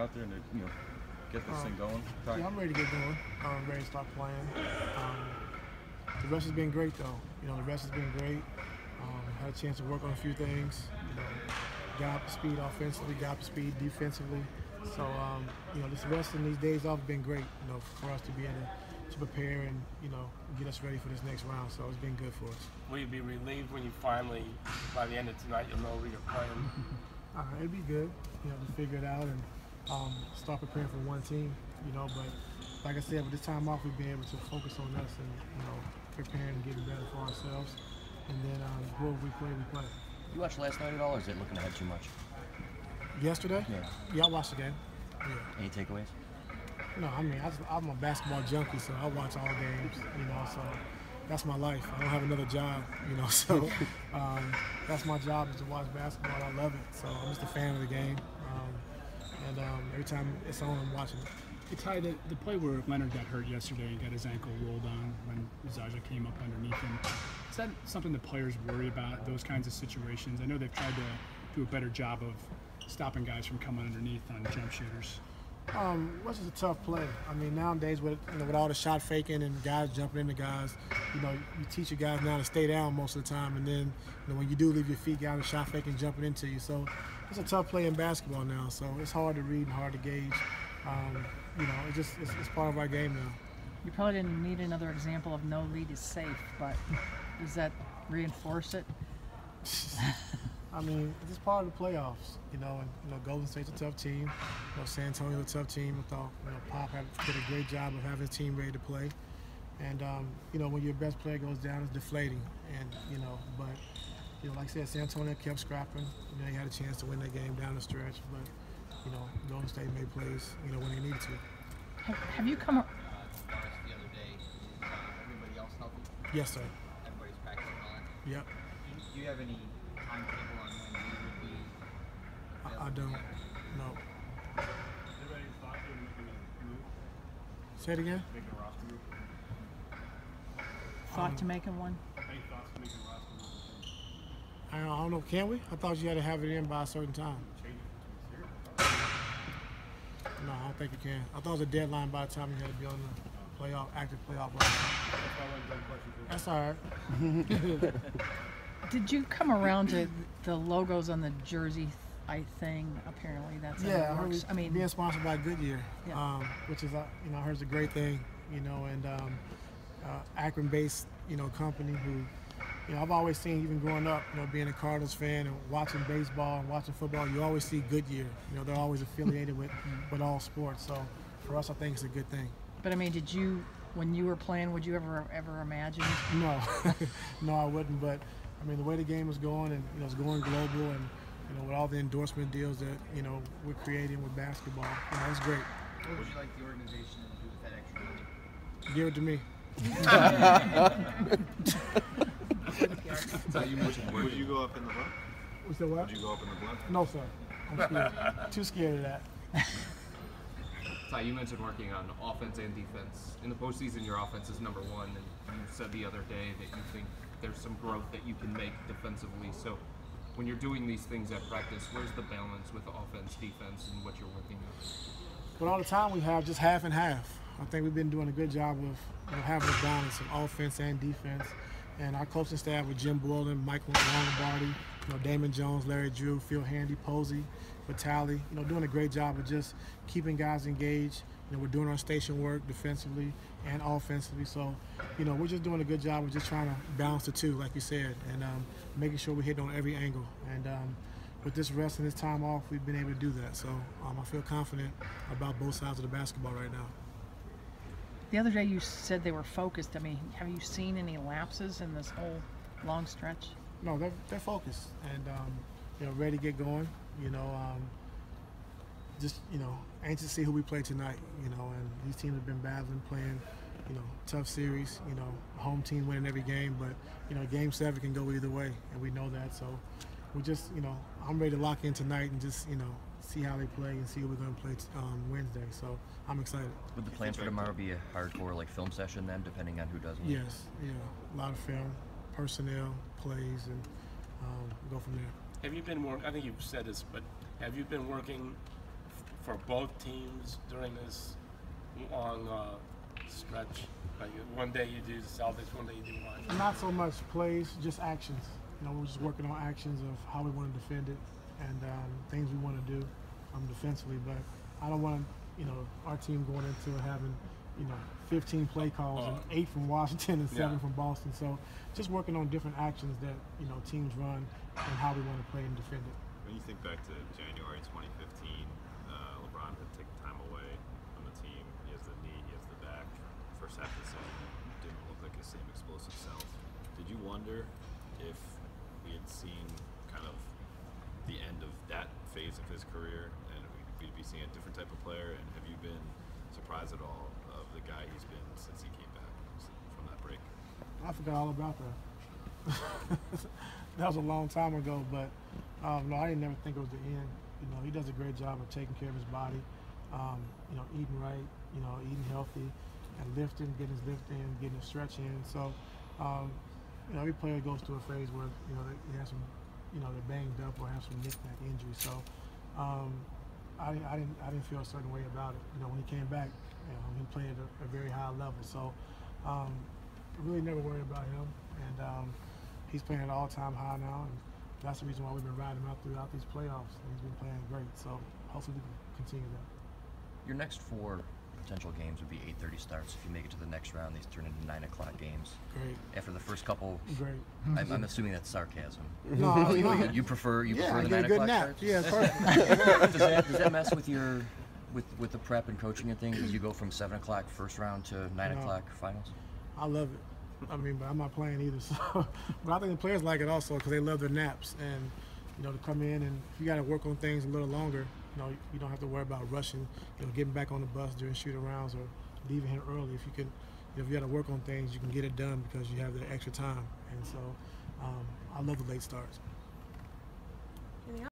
out there and get this thing going? Yeah, I'm ready to get going. I'm ready to start playing. The rest has been great, though. The rest has been great. Had a chance to work on a few things. Got up to speed offensively, got up to speed defensively. So, this rest in these days off have been great. For us to be able to prepare and get us ready for this next round. So it's been good for us. Will you be relieved when you finally, by the end of tonight, you'll know where you're playing? It'd be good, to figure it out and start preparing for one team. But like I said, with this time off, we've been able to focus on us and preparing and getting better for ourselves. And then whoever we play, we play. You watched last night at all, or is it looking ahead too much? Yesterday? Yeah, I watched the game. Yeah. Any takeaways? No, I'm a basketball junkie, so I watch all games, so that's my life. I don't have another job, so that's my job is to watch basketball. I love it, so I'm just a fan of the game. And every time it's on, I'm watching it. Hey, Ty, the play where Leonard got hurt yesterday and got his ankle rolled on when Zaja came up underneath him, is that something the players worry about, those kinds of situations? I know they've tried to do a better job of stopping guys from coming underneath on jump shooters. Which is a tough play. Nowadays with all the shot faking and guys jumping into guys, you teach your guys now to stay down most of the time, and then when you do leave your feet, guys are shot faking jumping into you. So it's a tough play in basketball now. So it's hard to read and hard to gauge. It's part of our game now. You probably didn't need another example of no lead is safe, but does that reinforce it? It's just part of the playoffs, and Golden State's a tough team. San Antonio's a tough team. I thought Pop did a great job of having his team ready to play. And when your best player goes down, it's deflating. And but like I said, San Antonio kept scrapping. They had a chance to win that game down the stretch, but Golden State made plays when they needed to. Have you come? The other day, everybody else healthy? Yes, sir. Everybody's practicing all that? Yep. Do you have any timetable on when you would be? I don't. No. Anybody thought you were making a move? Say it again. Making a roster move? Thought to making one? Any thoughts to making a roster move? I don't know. Can we? I thought you had to have it in by a certain time. No, I don't think you can. I thought it was a deadline by the time you had to be on the active playoff roster. That's all right. Did you come around to the logos on the jersey thing? Apparently, that's how it works. Being sponsored by Goodyear, which is I heard it's a great thing, and Akron-based company who. I've always seen, even growing up, being a Cardinals fan and watching baseball and watching football, you always see Goodyear. They're always affiliated with all sports. So for us, I think it's a good thing. But did you, when you were playing, would you ever imagine? No, no, I wouldn't. But the way the game is going, and it's going global, and with all the endorsement deals that we're creating with basketball, it's great. What would you like the organization to do with that extra money? Give it to me. Would you go up in the blunt? What's that, what? Would you go up in the blunt? No, sir. I'm scared. Too scared of that. Ty, you mentioned working on offense and defense. In the postseason, your offense is number one, and you said the other day that you think there's some growth that you can make defensively. So when you're doing these things at practice, where's the balance with offense, defense, and what you're working on? Well, all the time we have just half and half. I think we've been doing a good job of having a balance of offense and defense. And our coaching staff with Jim Boylan, Michael Longobardi, Damon Jones, Larry Drew, Phil Handy, Posey, Vitale, doing a great job of just keeping guys engaged. We're doing our station work defensively and offensively. So, we're just doing a good job of just trying to balance the two, like you said, and making sure we hit on every angle. And with this rest and this time off, we've been able to do that. So I feel confident about both sides of the basketball right now. The other day you said they were focused. Have you seen any lapses in this whole long stretch? No, they're focused and ready to get going. Anxious to see who we play tonight. And these teams have been battling, playing, tough series. Home team winning every game, but Game 7 can go either way, and we know that. So we just, I'm ready to lock in tonight and just, see how they play and see who we're going to play Wednesday. So I'm excited. Would the plan for tomorrow be a hardcore film session then, depending on who does what? Yes, a lot of film, personnel, plays, and go from there. Have you been working? I think you've said this, but have you been working for both teams during this long stretch? Like one day you do the Celtics, one day you do Washington. Not so much plays, just actions. We're just working on actions of how we want to defend it and things we want to do defensively. But I don't want our team going into having 15 play calls and 8 from Washington and 7 from Boston. So just working on different actions that teams run and how we want to play and defend it. When you think back to January 2015, LeBron had taken time away from the team. He has the knee, he has the back. First half of the season didn't look like his same explosive self. Did you wonder if we had seen kind of the end of that phase of his career and we'd be seeing a different type of player? And have you been surprised at all of the guy he's been since he came back from that break? I forgot all about that. That was a long time ago, but no, I didn't never think it was the end. He does a great job of taking care of his body, eating right, eating healthy, and lifting, getting his lift in, getting his stretch in. So, every player goes through a phase where they have some, they're banged up or have some knick-knack injury. So, I didn't feel a certain way about it. When he came back, he played at a very high level. So, really never worried about him, and he's playing at an all-time high now, and that's the reason why we've been riding him out throughout these playoffs. He's been playing great, so hopefully we can continue that. Your next 4 potential games would be 8:30 starts. If you make it to the next round, these turn into 9 o'clock games. Great. After the first couple, Great. I'm assuming that's sarcasm. No, You prefer the I 9 get a good o'clock nap. starts? Yeah, perfect. Does that mess with your with the prep and coaching and things? As you go from 7 o'clock first round to 9 o'clock finals? I love it. But I'm not playing either. So, but I think the players like it also because they love their naps and to come in and if you got to work on things a little longer, you don't have to worry about rushing, getting back on the bus during shoot-arounds or leaving here early. If you got to work on things, you can get it done because you have the extra time. And so, I love the late starts.